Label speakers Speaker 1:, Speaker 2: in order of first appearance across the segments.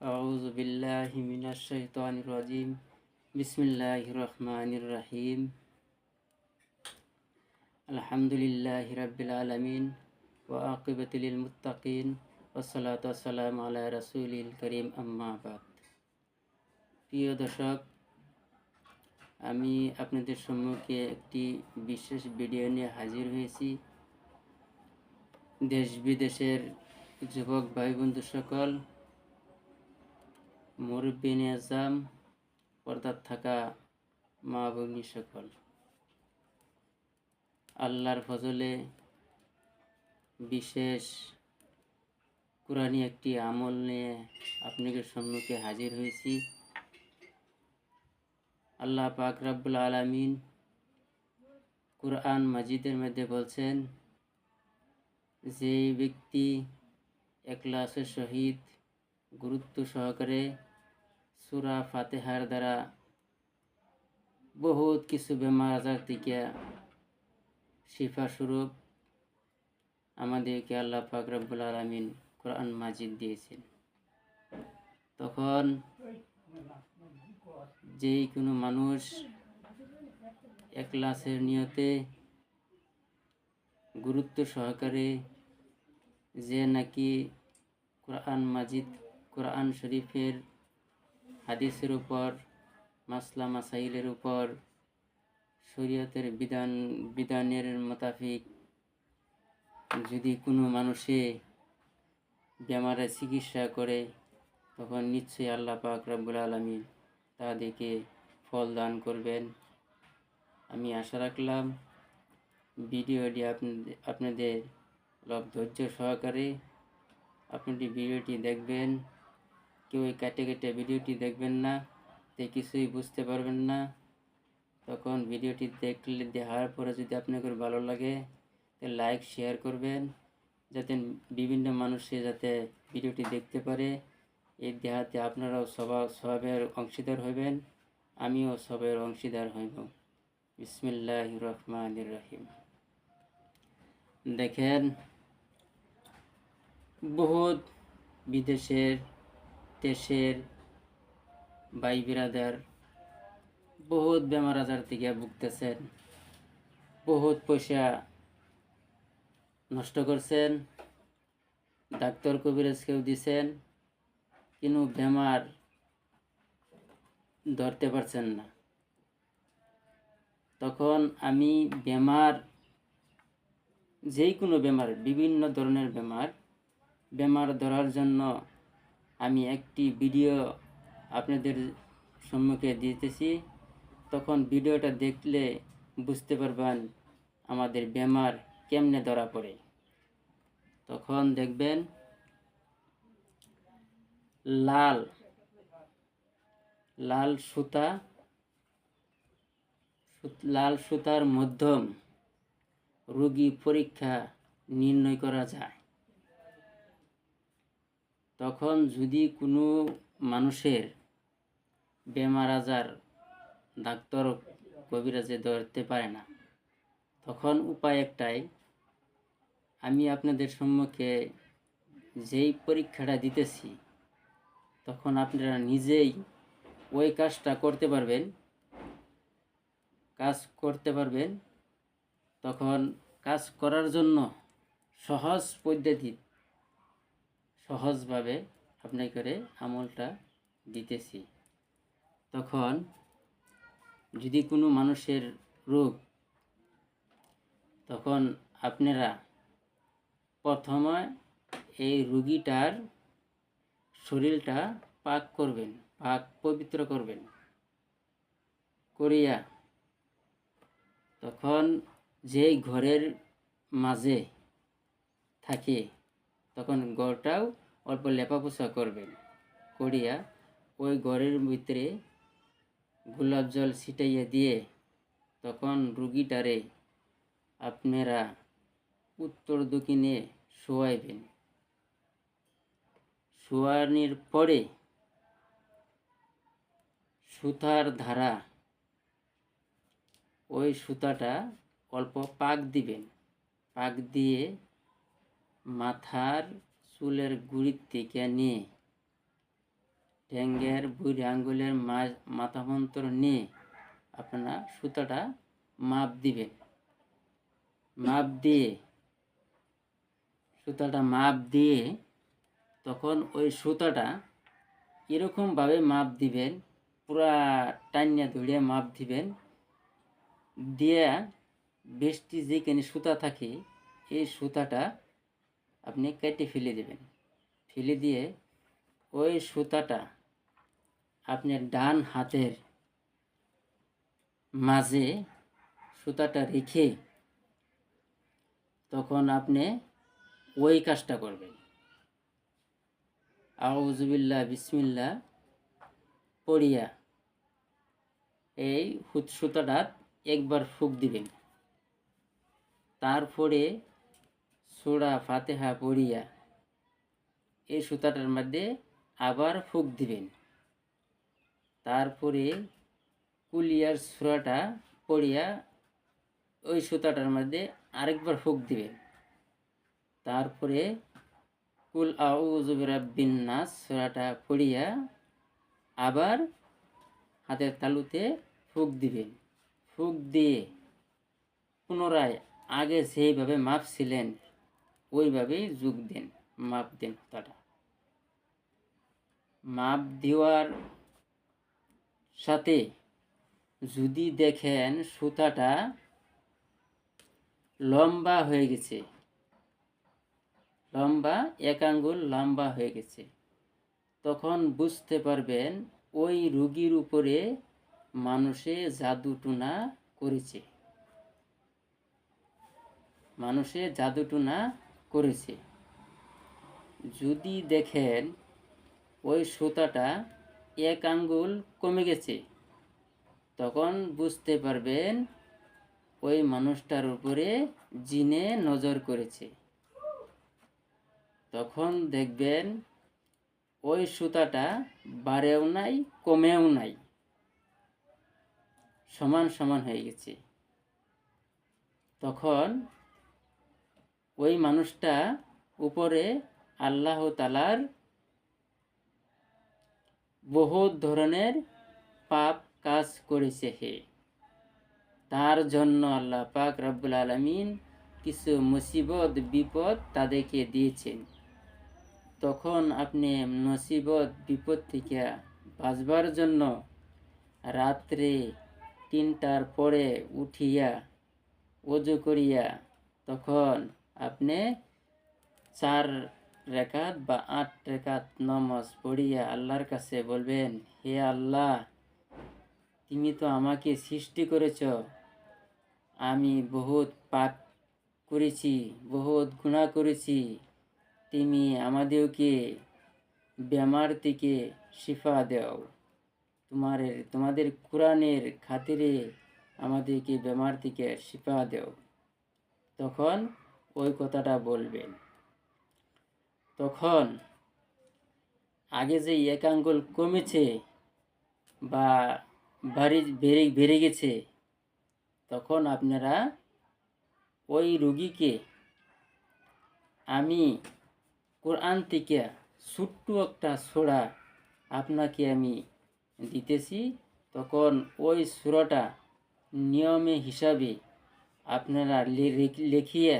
Speaker 1: أعوذ بالله من الشيطان الرجيم بسم الله الرحمن الرحيم الحمد لله رب العالمين وعاقبة للمتقين والصلاة والسلام على رسول الكريم أما بعد। প্রিয় দর্শক, আমি আপনাদের সম্মুখে একটি বিশেষ ভিডিও নিয়ে হাজির হয়েছি। দেশ বিদেশের যুবক ভাই বন্ধু সকল, মুরব্বী নিয়াজাম, পর্দার থাকা মা ভগ্নী সকল, আল্লাহর ফজলে বিশেষ কুরআনি একটি আমল নিয়ে আপনাদের সম্মুখে হাজির হয়েছি। আল্লাহ পাক রব্বুল আলামিন কুরআন মাজিদের মধ্যে বলছেন, যে ব্যক্তি ইখলাসের সহিত গুরুত্ব সহকারে সূরা ফাতিহার দ্বারা বহুত কিছু বেমার আজার থেকে শিফা স্বরূপ আমাদেরকে আল্লাহ পাক রব্বুল আলামিন কুরআন মাজিদ দিয়েছেন। তখন যেই কোনো মানুষ ইখলাসের নিয়তে গুরুত্ব সহকারে যে নাকি কুরআন মাজিদ, কুরআন শরীফের হাদিসের উপর, মাসলা মাসাইলের উপর, শরীয়তের বিধানের মোতাবেক যদি কোনো মানুষে বেমারের চিকিৎসা করে, তখন নিশ্চয়ই আল্লাহ পাক রব্বুল আলামিন তাদেরকে ফল দান করবেন। আমি আশা রাখলাম ভিডিওটি আপনাদের ধৈর্য সহকারে আপনাদের ভিডিওটি দেখবেন। কেউ কেটে কেটে ভিডিওটি দেখবেন না, তে কিছুই বুঝতে পারবেন না। তখন ভিডিওটি দেখার পরে যদি আপনাদের ভালো লাগে তো লাইক শেয়ার করবেন, যাতে বিভিন্ন মানুষে যাতে ভিডিওটি দেখতে পারে। এই দেহাতে আপনারাও সবের অংশীদার হইবেন, আমিও সবের অংশীদার হইব। বিসমিল্লাহির রহমানির রহিম। দেখেন, বহুত বিদেশের দেশের ভাই বিরাদার বহুত বেমার আজার থেকে ভুগতেছেন, বহুত পয়সা নষ্ট করছেন, ডাক্তার কবিরাজকেও দিছেন, কিন্তু বেমার ধরতে পারছেন না। তখন আমি যেই কোনো বেমার, বিভিন্ন ধরনের বেমার ধরার জন্য আমি একটি ভিডিও আপনাদের সম্মুখে দিতেছি। তখন ভিডিওটা দেখলে বুঝতে পারবেন আমাদের বেমার কেমনে ধরা পড়ে। তখন দেখবেন লাল সুতার মাধ্যম রোগী পরীক্ষা নির্ণয় করা যায়। তখন যদি কোনো মানুষের বেমার আজার ডাক্তার কবিরাজে ধরতে পারে না, তখন উপায় একটাই, আমি আপনাদের সম্মুখে যেই পরীক্ষাটা দিতেছি, তখন আপনারা নিজেই ওই কাজটা করতে পারবেন। তখন কাজ করার জন্য সহজ পদ্ধতি, সহজভাবে আপনাকে আমলটা দিতেছি। তখন যদি কোনো মানুষের রোগ, তখন আপনারা প্রথমে এই রোগীটার শরীরটা পাক পবিত্র করবেন করিয়া, তখন যেই ঘরের মাঝে থাকে, তখন ঘরটাও অল্প লেপাপোছা করবেন করিয়া, ওই ঘরের ভিতরে গোলাপ জল ছিটাইয়া দিয়ে, তখন রুগীটারে আপনারা উত্তর দক্ষিণে শোয়াইবেন। শোয়ানোর পরে সুতার ধারা, ওই সুতাটা অল্প পাক দিবেন। পাক দিয়ে মাথার চুলের গুড়ির থেকে নিয়ে ঠ্যাঙ্গের বুড়ি আঙ্গুলের মাথা মন্ত্র নিয়ে আপনারা সুতাটা মাপ দিবেন। সুতাটা মাপ দিয়ে তখন ওই সুতাটা এরকমভাবে মাপ দিবেন, পুরা টাইনিয়া ধরিয়া মাপ দিবেন, দিয়া বেশটি যেখানে সুতা থাকে এই সুতাটা আপনি কেটে ফেলে দেবেন। ফেলে দিয়ে ওই সুতাটা আপনার ডান হাতের মাঝে সুতাটা রেখে তখন আপনি ওই কাজটা করবেন। আউযুবিল্লাহ বিসমিল্লাহ পড়িয়া এই সুতাটা একবার ফুঁক দিবেন। তারপরে সূরা ফাতিহা পড়িয়া এই সুতাটার মধ্যে আবার ফুঁক দিবেন। তারপরে কুলিয়ার সূরাটা পড়িয়া ওই সুতাটার মধ্যে আরেকবার ফুঁক দিবেন। তারপরে কুল আউযু বিরাব্বিন নাস সূরাটা পড়িয়া আবার হাতের তালুতে ফুঁক দিবেন। ফুঁক দিয়ে পুনরায় আগে যেইভাবে মাপছিলেন ওইভাবেই মাপ দেন। সুতাটা মাপ দেওয়ার সাথে যদি দেখেন সুতাটা লম্বা হয়ে গেছে, এক আঙ্গুল লম্বা হয়ে গেছে, তখন বুঝতে পারবেন ওই রোগীর উপরে মানুষে জাদুটুনা করেছে। যদি দেখেন ওই সুতাটা এক আঙ্গুল কমে গেছে, তখন বুঝতে পারবেন ওই মানুষটার উপরে জিনে নজর করেছে। তখন দেখবেন ওই সুতাটা বাড়েও নাই কমেও নাই, সমান সমান হয়ে গেছে। তখন ওই মানুষটা উপরে আল্লাহ তাআলার বহুত ধরনের পাপ কাজ করেছে, তার জন্য আল্লাহ পাক রব্বুল আলামিন কিছু মুসিবত বিপদ তাদেরকে দিয়েছেন। তখন আপনি মুসিবত বিপদ থেকে বাঁচবার জন্য রাত্রে 3টার পরে উঠিয়া ওযু করিয়া তখন আপনি 4 রাকাত বা 8 রাকাত নামাজ পড়িয়া আল্লাহর কাছে বলবেন, হে আল্লাহ, তুমি তো আমাকে সৃষ্টি করেছ, আমি বহুত পাপ করেছি, বহুত গুনাহ করেছি, তুমি আমাদেরকে বেমার থেকে শিফা দাও, তোমাদের কোরআনের খাতিরে আমাদেরকে বেমার থেকে শিফা দাও। তখন ওই কথাটা বলবেন। তখন আগে যে এক আঙ্গুল কমেছে বা বেড়ে গেছে, তখন আপনারা ওই রোগীকে আমি কোরআন থেকে ছোট্ট একটা সূরা আপনাকে আমি দিতেছি, তখন ওই সূরাটা নিয়মে হিসাবে আপনারা লিখিয়া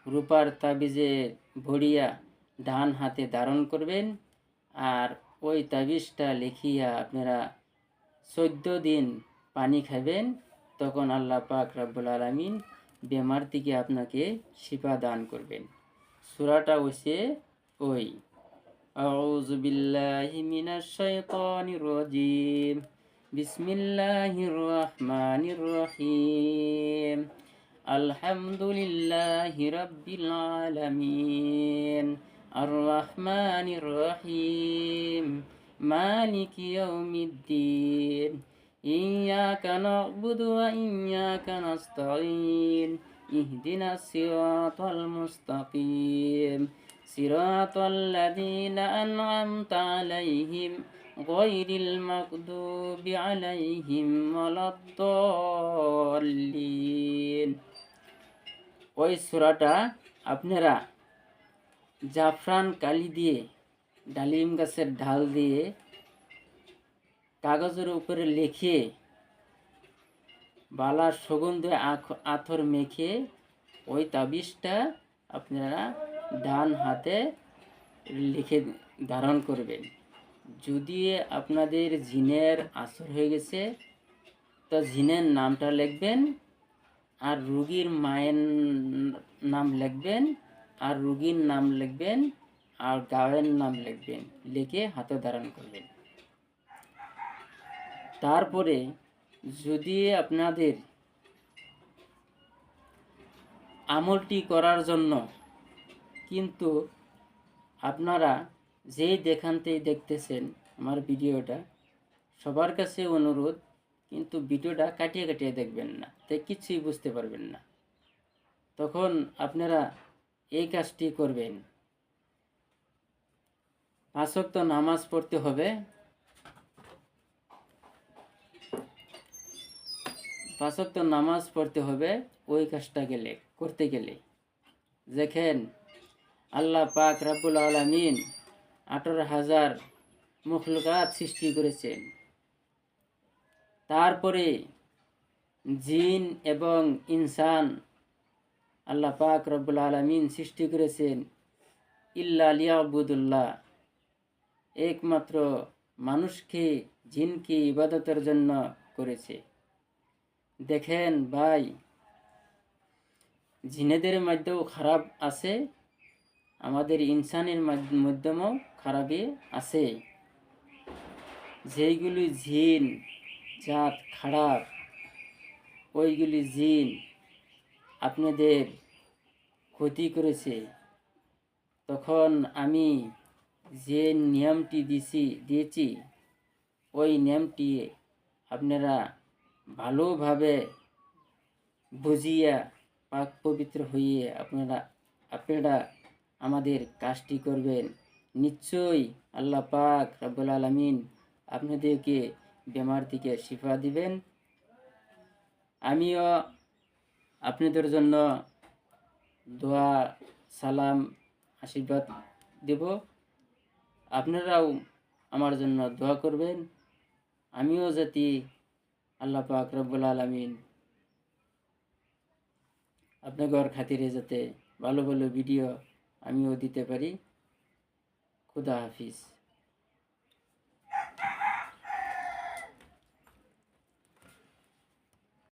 Speaker 1: রূপার তাবিজে ভরিয়া ডান হাতে ধারণ করবেন। আর ওই তাবিজটা লিখিয়া আপনারা 14 দিন পানি খাবেন। তখন আল্লাহ পাক রব্বুল আলামিন বেমার থেকে আপনাকে শিফা দান করবেন। সূরাটা হইছে ওই আউযু বিল্লাহি মিনাশ শাইতানির রাজিম, বিসমিল্লাহির রহমানির রহিম, আলহামদুলিল্লাহি রাব্বিল আলামিন, আর রহমানির রহিম, মালিকি ইয়াউমিদ্দিন, ইয়াকা না'বুদু ওয়া ইয়াকা নাস্তাঈন, ইহদিনাস সিরাতাল মুস্তাকিম, সিরাতাল লাযীনা আন'আমতা আলাইহিম গায়রিল মাগদুবি আলাইহিম ওয়ালাদ-দাল্লিন। ওই সূরাটা আপনারা জাফরান কালি দিয়ে, ডালিম গাছের ঢাল দিয়ে কাগজের উপরে লিখে বালার সুগন্ধে আথর মেখে ওই তাবিজটা আপনারা ডান হাতে লিখে ধারণ করবেন। যদি আপনাদের জিনের আসর হয়ে গেছে তো জিনের নামটা লিখবেন, আর রুগীর মায়ের নাম লিখবেন, আর রুগীর নাম লিখবেন, আর গাঁয়ের নাম লিখবেন, লিখে হাতে ধারণ করবেন। তারপরে যদি আপনাদের আমলটি করার জন্য কিন্তু আপনারা যেই দেখানতেই দেখতেছেন আমার ভিডিওটা, সবার কাছে অনুরোধ কিন্তু ভিডিওটা কাটিয়ে কাটিয়ে দেখবেন না, তাই কিছুই বুঝতে পারবেন না। তখন আপনারা এই কাজটি করবেন, 5 ওয়াক্ত নামাজ পড়তে হবে। 5 ওয়াক্ত নামাজ পড়তে হবে ওই কাজটা করতে গেলে। দেখেন আল্লাহ পাক রব্বুল আলামিন 18,000 মখলুকাত সৃষ্টি করেছেন। তারপরে জিন এবং ইনসান আল্লাহ পাক রব্বুল আলামিন সৃষ্টি করেছেন ইল্লা লিয়াবুদুল্লাহ, একমাত্র মানুষকে জিনকে ইবাদতের জন্য করেছে। দেখেন ভাই, জিনেদের মধ্যেও খারাপ আছে, আমাদের ইনসানের মধ্যেও খারাপই আছে। যেইগুলি জিন জাত খারাপ, ওইগুলি জিন আপনাদের ক্ষতি করেছে, তখন আমি যে নিয়মটি দিয়েছি ওই নিয়মটি আপনারা ভালোভাবে বুঝিয়া পাক পবিত্র হইয়ে আপনারা আমাদের কাজটি করবেন। নিশ্চয়ই আল্লাহ পাক রব্বুল আলামিন আপনাদেরকে বেমার থেকে শিফা দিবেন। আমিও আপনাদের জন্য দোয়া সালাম আশীর্বাদ দেব, আপনারাও আমার জন্য দোয়া করবেন। আমিও যাতে আল্লাহ পাক রব্বুল আলামিন আপনাদের খাতিরে যাতে ভালো ভালো ভিডিও আমিও দিতে পারি। খুদা হাফিজ।